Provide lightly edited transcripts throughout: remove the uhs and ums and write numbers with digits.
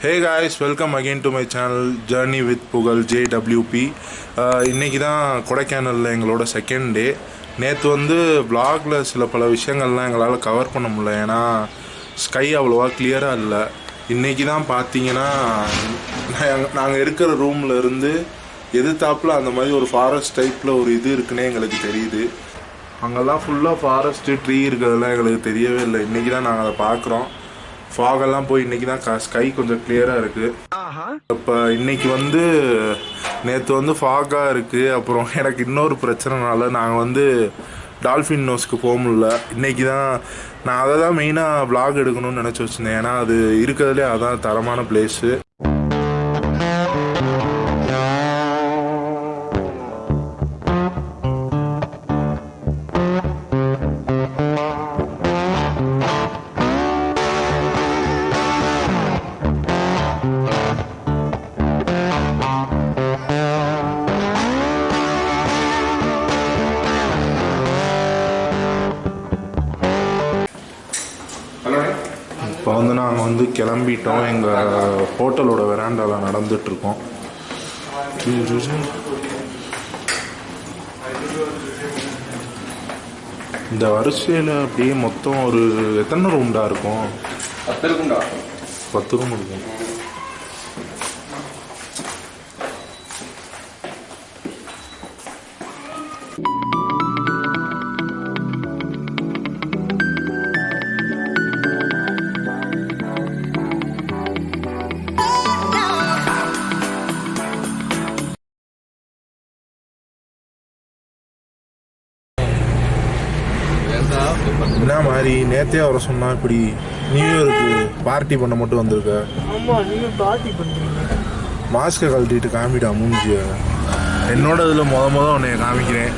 Hey guys, welcome again to my channel Journey with Pugal JWP. இன்னைக்கு தான் கொடைக்கானலில் எங்களோட செகண்ட் டே. நேற்று வந்து vlogல சில பல விஷயங்கள்லாம் எங்களால் கவர் பண்ண முடியல, ஏன்னா ஸ்கை அவ்வளோவா கிளியராக இல்லை. இன்றைக்கி தான் பார்த்தீங்கன்னா நாங்கள் இருக்கிற ரூமில் இருந்து எதிர்த்தாப்பில் அந்த மாதிரி ஒரு ஃபாரஸ்ட் டைப்பில் ஒரு இது இருக்குன்னே எங்களுக்கு தெரியுது. அங்கெல்லாம் ஃபுல்லாக ஃபாரஸ்ட்டு ட்ரீ இருக்கிறதெல்லாம் எங்களுக்கு தெரியவே இல்லை. இன்றைக்கி தான் நாங்கள் அதை பார்க்குறோம். ஃபாகெல்லாம் போய் இன்றைக்கி தான் ஸ்கை கொஞ்சம் கிளியராக இருக்குது. இப்போ இன்றைக்கி வந்து நேற்று வந்து ஃபாகாக இருக்குது. அப்புறம் எனக்கு இன்னொரு பிரச்சனைனால நாங்கள் வந்து டால்ஃபின் நோஸ்க்கு போக முடியல. இன்றைக்கி தான் நான் அதை தான் மெயினாக vlog எடுக்கணும்னு நினச்சி வச்சுருந்தேன், ஏன்னா அது இருக்கிறதுலே அதான் தரமான பிளேஸு. இப்போ வந்து நாங்கள் வந்து கிளம்பிட்டோம். எங்கள் ஹோட்டலோட வெராண்டாவில் நடந்துகிட்ருக்கோம். இந்த வரிசையில் அப்படியே மொத்தம் ஒரு எத்தனை ரூம்டா இருக்கும்? 10 ரூம் இருக்கும். என்ன மாதிரி நேற்றே வர சொன்னா, இப்படி நியூ இயருக்கு பார்ட்டி பண்ண மட்டும் வந்திருக்க? மாஸ்கை கழட்டிட்டு காமிடா மூஞ்சிய. என்னோட இதில் முத உன்னைய காமிக்கிறேன்.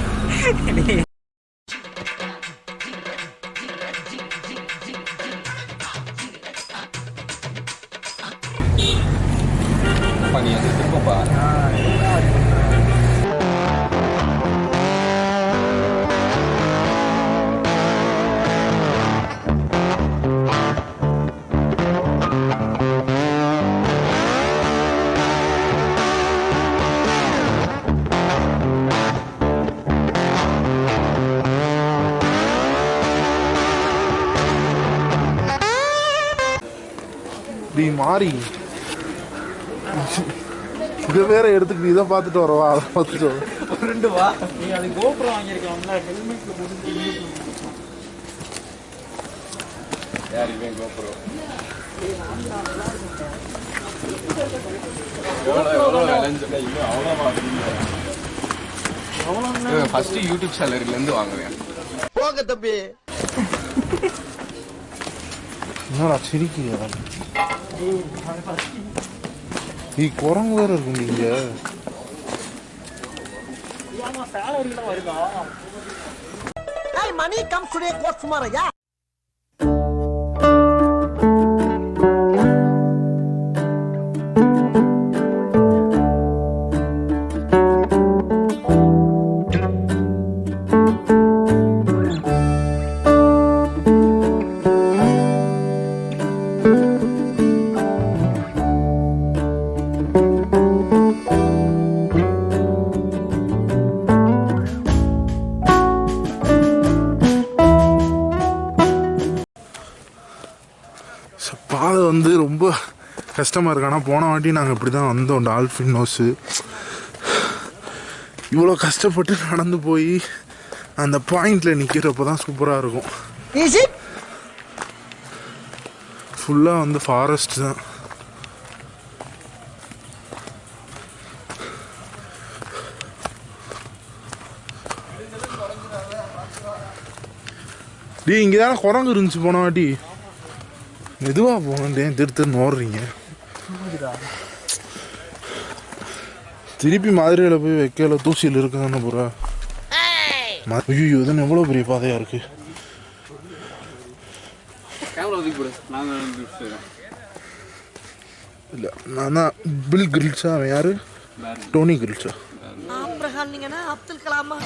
இப்படி மாறி இதை வேற எடுத்துக்கிட்டு இதை பார்த்துட்டு வரவா, அதை பார்த்துட்டு வா. ஃபர்ஸ்ட் யூடியூப் சேனல்ல இருந்து வாங்குவேன். போங்க தம்பி. என்னடா சிரிக்கிறியா? நீ குரங்கு வேற இருக்கும் நீங்க. மணி கம் டுடே கோட் சுமாரையா. பாதை வந்து ரொம்ப கஷ்டமாக இருக்கு. ஆனால் போன வாட்டி நாங்கள் இப்படி தான் வந்தோம். டால்ஃபின் நோஸு இவ்வளோ கஷ்டப்பட்டு நடந்து போய் அந்த பாயிண்டில் நிற்கிறப்ப தான் சூப்பராக இருக்கும். ஃபுல்லாக வந்து ஃபாரஸ்ட் தான். இங்கே தானே குரங்கு இருந்துச்சு போன வாட்டி. மெதுவாக போகண்டேன், திருத்துன்னு ஓடுறீங்க. திருப்பி மதுரையில் போய் வைக்கல, தூசியில் இருக்கான்னு பூரா. ஐயோ, இதுன்னு எவ்வளோ பெரிய பாதையாக இருக்கு. இல்லை, நான் தான் பில் கிரில்ஸா. அவன் யாரு? டோனி கிரில்ஸா. அப்துல் கலாமா.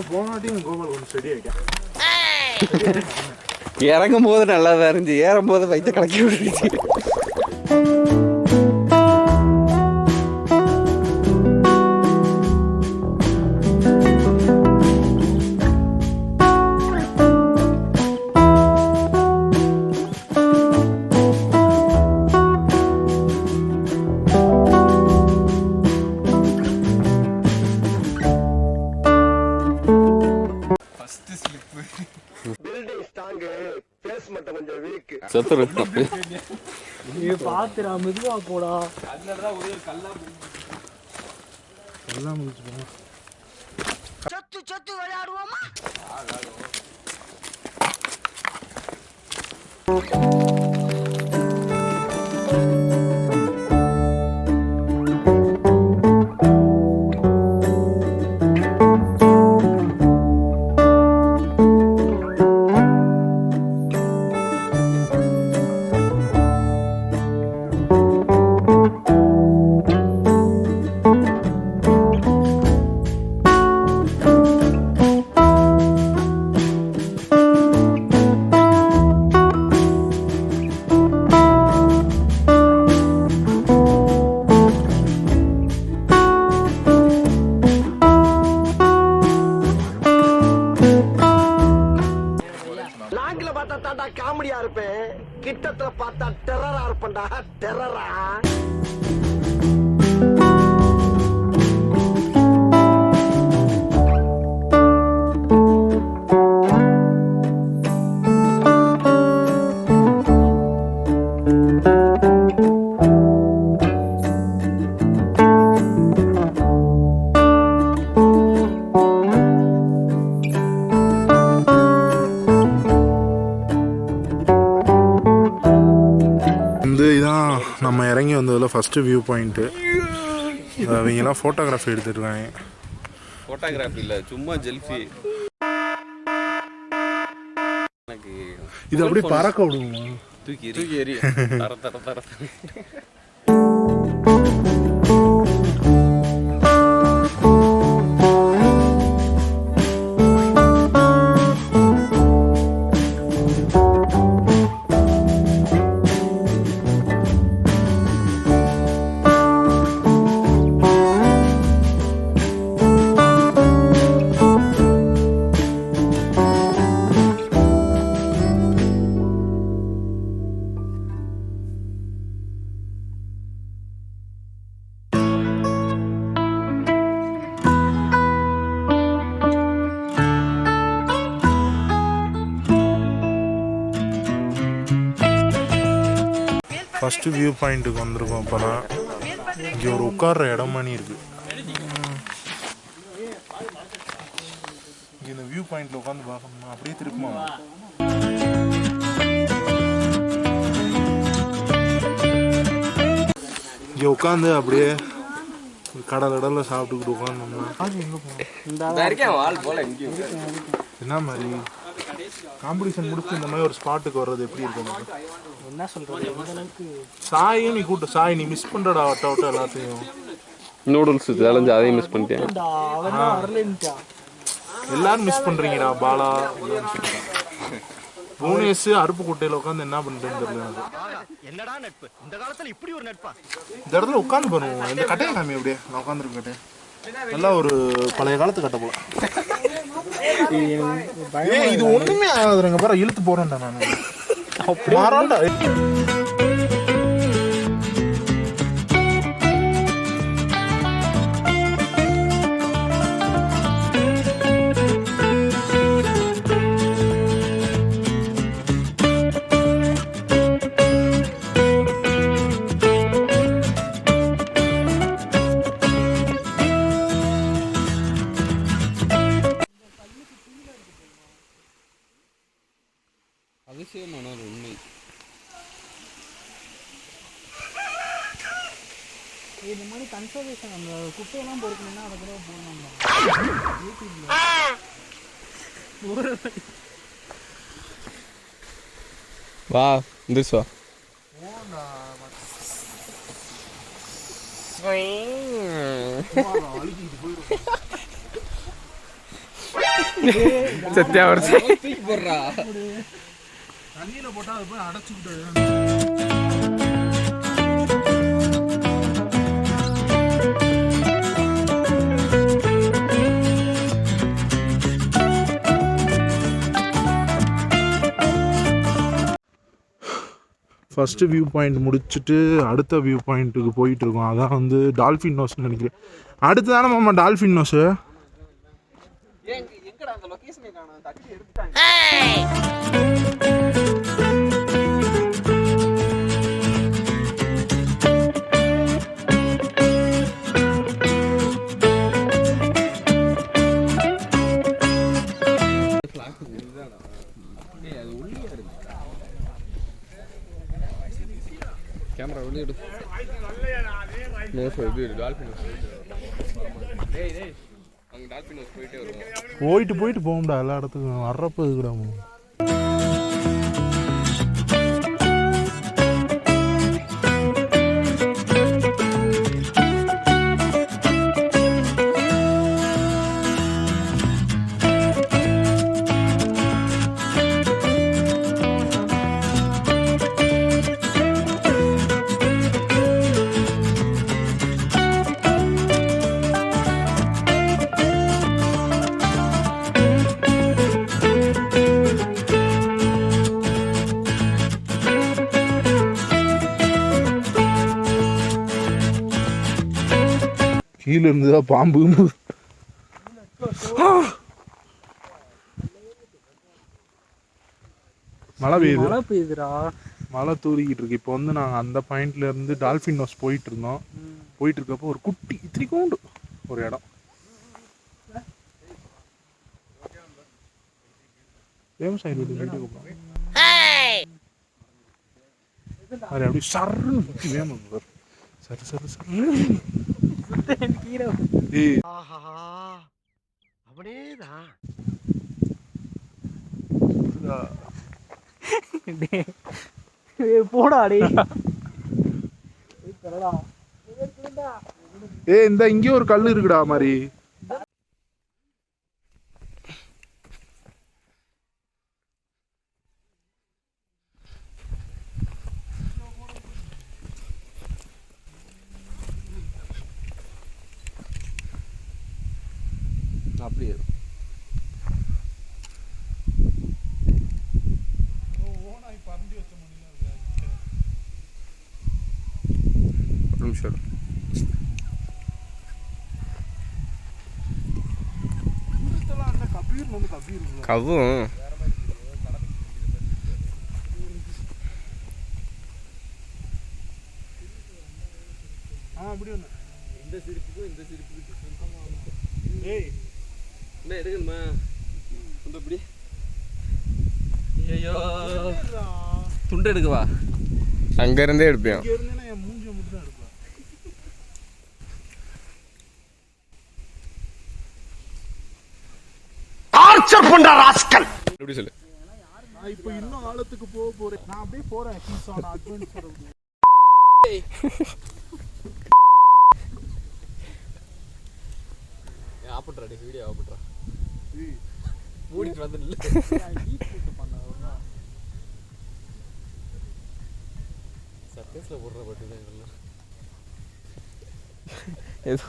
போன வாட்டியும் கோபால் கொஞ்சம் ஸ்டெடி ஆகிட்டேன். இறங்கும் போது நல்லா தான் இருந்துச்சு, ஏறும் போது வயிற்று கலக்கி விட்டுருச்சு. செத்துரு பாத்துரா மெதுவா போடா. எல்லாம் முடிச்சு போங்க. சத்து சத்து விளையாடுவோமா? லாங்கில பார்த்தா தாண்டா காமெடியா இருப்பேன், கிட்டத்துல பார்த்தா டெரரா இருப்பேன்டா, டெரரா. இதான் நம்ம இறங்கி வந்ததில் ஃபஸ்ட்டு வியூ பாயிண்ட்டு. அவங்கெல்லாம் ஃபோட்டோகிராஃபி எடுத்துருக்காங்க. ஃபோட்டோகிராஃபி இல்லை, சும்மா ஜெல்ஃபி. எனக்கு இது அப்படியே பறக்க விடுவோமா? தூக்கி எறி தர தர தர. ஃபஸ்ட்டு வியூ பாயிண்ட்டுக்கு வந்திருக்கோம். இப்போ தான் இங்கே ஒரு உட்கார்ற இடம் மணி இருக்குது. இங்கே இந்த வியூ பாயிண்டில் உட்காந்து பார்க்கணும்னா அப்படியே திருப்பமா இங்கே உட்காந்து அப்படியே கடலில் சாப்பிட்டுக்கிட்டு உட்காந்தோம்னா என்ன மாதிரி காம்படிஷன் முடிச்சு இந்த மாதிரி ஒரு ஸ்பாட்டுக்கு வர்றது எப்படி இருக்கும்? என்ன சொல்றது? சாயும் நீ கூட்டு சாய் நீ மிஸ் பண்றடா வட்ட எல்லாத்தையும். நூடுல்ஸ் சேலஞ்ச் அதையும் மிஸ் பண்ணிட்டேன். எல்லாரும் மிஸ் பண்றீங்கடா. பாலா புவனேஷ் அருப்புக்கோட்டையில உட்காந்து என்ன பண்றேன்னு தெரியல. என்னடா நட்பு இந்த காலத்துல இப்படி ஒரு நட்பா? இந்த இடத்துல உட்காந்து பண்ணுவோம். இந்த கட்டையை காமி அப்படியே நான் உட்காந்துருக்க கட்டை நல்லா ஒரு பழைய காலத்து கட்ட போல. இது ஒண்ணுமே ஆகாதுங்க பாரு, இழுத்து போறேன்டா நான். மாறாண்டா அதிசயமான ஒரு உண்மை. இந்த மாதிரி கன்சர்வேஷன் அந்த குப்பையெல்லாம் பொறுக்கணும்னா அதை கூட போகணும். வா this வா. சத்தியா வருஷம் தூக்கி போடுறா. தண்ணியில் போட்டால் அது போய் அடைச்சிக்கிட்டு. ஃபஸ்ட்டு வியூ பாயிண்ட் முடிச்சுட்டு அடுத்த வியூ பாயிண்ட்டுக்கு போயிட்டுருக்கோம். அதான் வந்து டால்ஃபின் நோஸ்ன்னு நினைக்கிறேன். அடுத்து தானே மாமா டால்ஃபின் நோஸு. எங்கடா அந்த லொகேஷனை காணோம், தட்டி எடுத்துட்டாங்க. கேமரா வெளியே எடு. நோஸ் இது டால்ஃபின் நோஸ். டேய் டேய் அங்க டால்ஃபின் நோஸ் போயிட்டே வருவோம். போயிட்டு போகும்டா எல்லா இடத்துக்கும். வர்றப்போ இதுக்கிடாம கீழே இருந்துதான் பாம்பு. மழை பெய்யுதுடா. மழை தூரிக்கிட்டு இருக்கு. இப்போ வந்து நாங்கள் அந்த பாயிண்ட்ல இருந்து டால்ஃபின் நோஸ் போயிட்டு இருந்தோம். போயிட்டு இருக்கப்போ ஒரு குட்டி இத்திரிக்கோண்டு ஒரு இடம். விவசாயி அப்படி சர்ன்னு சுற்றி வேணும். சரி சரி சரி. அப்படியேதான் போடா டே. இந்த இங்கே ஒரு கல் இருக்குடா மாதிரி. அப்படியே ஒரு நிமிஷம். கவ்வும் அப்படி ஒன்று. இந்த சிரிப்புக்கும் இந்த சிரிப்புக்கும் என்ன எடுக்கணுமா இப்படி? ஐயோ துண்டு எடுக்கவா? அங்க இருந்தே எடுப்பேன். என் மூஞ்சியை மட்டும் தான் எடுப்பேன். டார்ச்சர் பண்ற ராஸ்கல். எப்படி சொல்லு? நான் இப்போ இன்னும் ஆழத்துக்கு போக போறேன். நான் அப்படியே போறேன். He's on adventure. ஆப்பட்றா டே வீடியோ ஆப்பட்றா. மூடிட்டு வந்து இல்ல. சர்க்கஸ்ல போடுற பாட்டு தான் இதெல்லாம். ஏதோ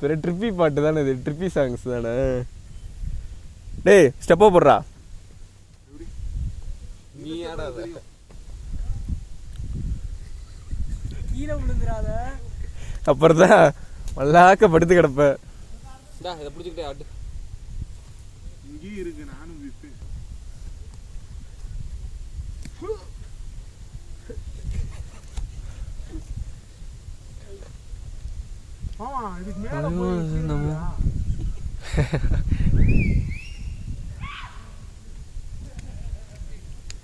பெரிய ட்ரிப்பி பாட்டு தானே இது. ட்ரிப்பி சாங்ஸ் தானே. டேய் ஸ்டெப்போ போடுறா. நீ ஆடாத. கீழே விழுந்துறாத. அப்புறம் தான் மல்லாக்க படுத்து கிடப்ப. டா இத புடிச்சிட்டே ஆடு. இங்கே இருக்கு. நானும் விப்பேன். ஆமா இதுக்கு மேல போய்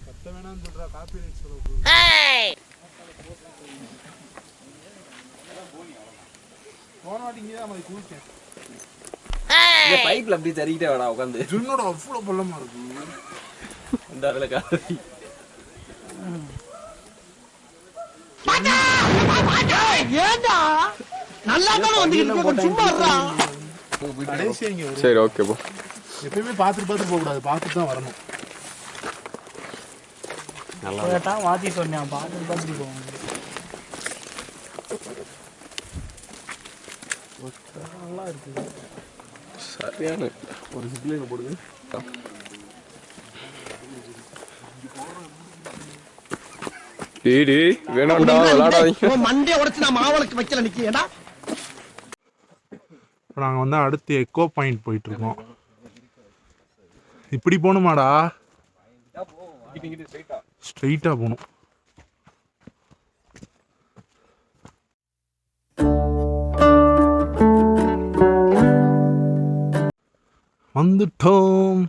கத்த வேணாம்னு சொல்றா. காப்பி ரைட் சொல்ல போன வாட்டி இங்கே தான் மாதிரி குளிச்சேன். இந்த பைப்ல அப்படியே தரிக்கிட்டே வாடா உட்காந்து. ஜுன்னோட அவ்வளோ பள்ளமா இருக்கு. இந்த அதுல காதி. ஏண்டா நல்லா தான வந்து சும்மா இருடா. சரி ஓகே போ. எப்பயுமே பார்த்துட்டு போகக்கூடாது, பார்த்துட்டு தான் வரணும். நல்லா மாற்றி சொன்னேன், பார்த்துட்டு போவாங்க. நல்லா இருக்குது, சரியான ஒரு சிப்ளிங்க போடுங்க. டேய் வேணாம்டா, விளையாடாதீங்க. மண்டே உடைச்சு நான் மாவளுக்கு வைக்கல நிக்கிறேன்டா. இப்போ நாங்கள் வந்து அடுத்து எக்கோ பாயிண்ட் போயிட்டுருக்கோம். இப்படி போகணுமாடா? ஸ்ட்ரைட்டாக போகணும். வந்துட்டோம்.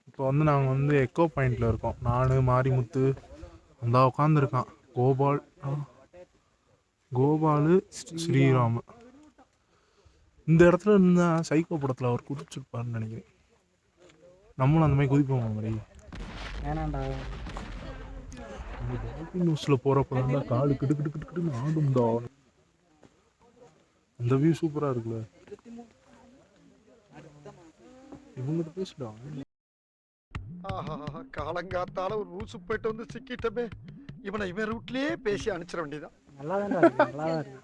இப்போ வந்து நாங்கள் வந்து எக்கோ பாயிண்டில் இருக்கோம். நான் மாரிமுத்து அந்த உட்காந்துருக்கான் கோபால் ஸ்ரீராம். இந்த இடத்துல இருந்தால் சைக்கோ படத்தில் அவர் குதிச்சிருப்பாருன்னு நினைக்கிறேன். நம்மளும் அந்த மாதிரி குதிப்போம் மாதிரி. வேணாண்டா, நியூஸில் போகிறப்ப தான் காடு கிட்டு ஆடும்டா. அந்த வியூ சூப்பராக இருக்குல்ல. இவங்கிட்ட பேசுடா. காலங்காத்தால ஒரு ரூசு போயிட்டு வந்து சிக்கிட்டமே. இவன் ரூட்லயே பேசி அனுப்பிச்சிட வேண்டியதான். நல்லா தான் இருக்கு, நல்லா தான் இருக்கு.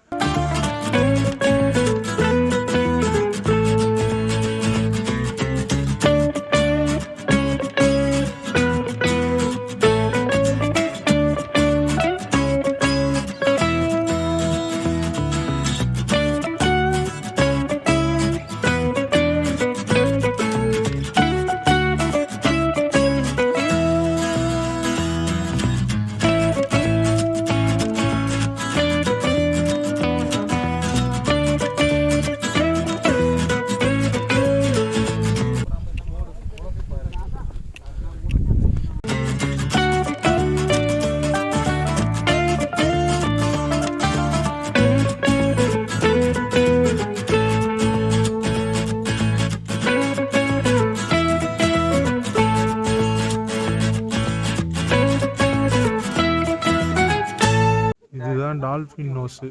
இதுதான் டால்ஃபின் நோஸு.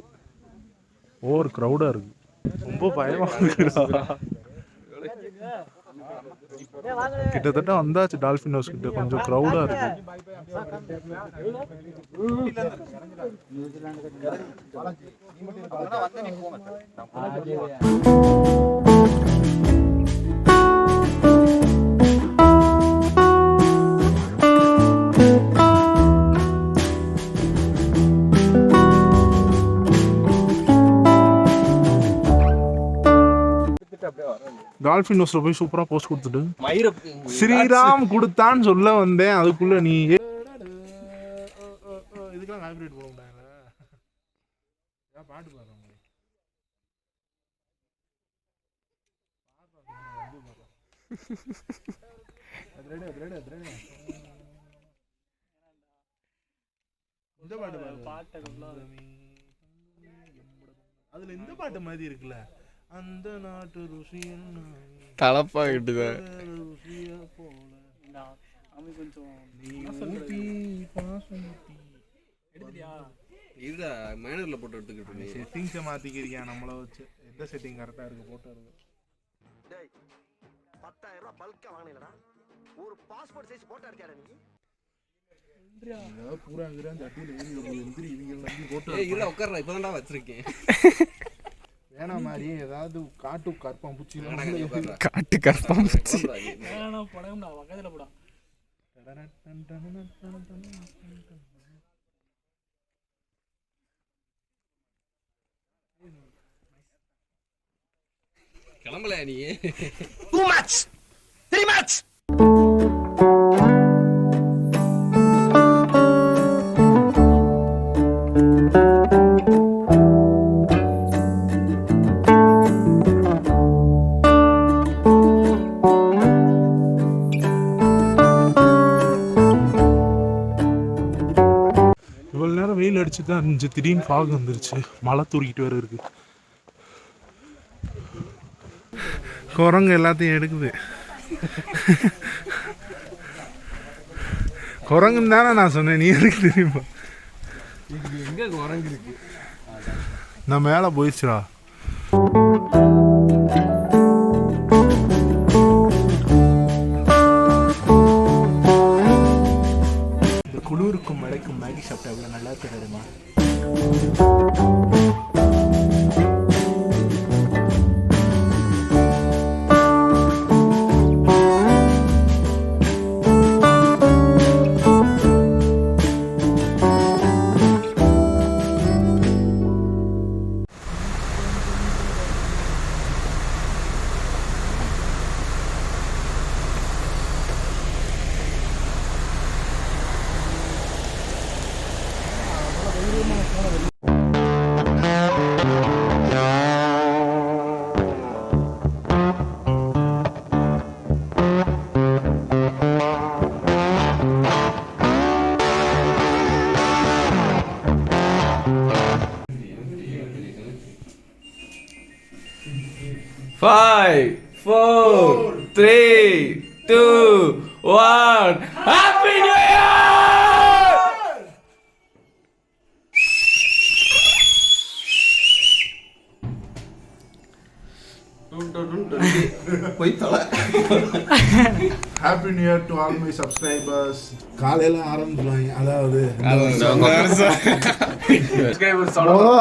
ஓவர் க்ரௌடாக இருக்கு, ரொம்ப பயமாக இருக்குடா. கிட்டத்தட்ட வந்தாச்சு டால்ஃபின் ஹவுஸ் கிட்ட. கொஞ்சம் க்ரௌடாக இருக்கு. டால்ஃபின் ஹவுஸ்ல போய் சூப்பரா போஸ்ட் கொடுத்துட்டு ஸ்ரீராம் கொடுத்தான்னு சொல்ல வந்தேன். அதுக்குள்ள நீ இதுக்கெல்லாம் காப்பிரைட் போட முடியாதுல. பாட்டு பாடுறோம். இந்த பாட்டு அதுல இந்த பாட்டு மாதிரி இருக்குல்ல, அந்த நாட்டு ருசியில் தலப்பா கிட்டுதான் ருசியா போல அவன் கொஞ்சம் நீ ஊட்டி பாசம் ஊட்டி. எடுத்துட்டியா? இதுடா மேனர்ல போட்டு எடுத்துக்கிட்டு செட்டிங்ஸை மாத்திக்கிறியா நம்மள வச்சு? எந்த செட்டிங் கரெக்டா இருக்கு போட்டோ இருக்கு. டேய் 10,000 ரூபாய் பல்கா வாங்கினடா. ஒரு பாஸ்போர்ட் சைஸ் போட்டோ எடுத்தியாடா நீ? பூரா தட்டியில் எந்திரி இவங்க நம்பி போட்டோ இருடா உட்கார்றா இப்பதான்டா வச்சிருக்கேன். வேணா மாதிரி ஏதாவது காட்டு கற்பம் பூச்சி காட்டு கரப்பாம்பூச்சி வேணாம் படம்டா பக்கத்துல போடா. கிளம்பல நீ. Too much. Too much. இவ்வளோ நேரம் வெயில் அடிச்சு தான் இருந்துச்சு, திடீர்னு ஃபாக் வந்துருச்சு, மழை தூரிக்கிட்டு வேற இருக்கு. குரங்கு எல்லாத்தையும் எடுக்குது. குரங்குன்னு தானே நான் சொன்னேன், நீ எதுக்கு தெரியுமா? எங்க குரங்கு இருக்கு? நான் மேலே போயிடுச்சுடா. இந்த குளிருக்கும் மழைக்கும் மேகி சாப்பிட்டா எவ்வளோ நல்லா இருக்கு தெரியுமா? Five, 4, 3, 2, 1. Happy New Year! போய் தல. Happy new year to all my subscribers. காலையில் ஆரம்பிச்சுடுவாங்க, அதாவது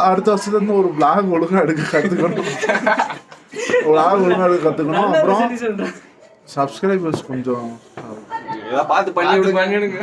அடுத்த வருஷத்துலேருந்து ஒரு vlog ஒழுங்காக எடுக்க கற்றுக்கணும். vlog ஒழுங்காக எடுக்க கற்றுக்கணும். அப்புறம் சப்ஸ்கிரைபர்ஸ் கொஞ்சம் பார்த்து பண்ணி விடுங்க.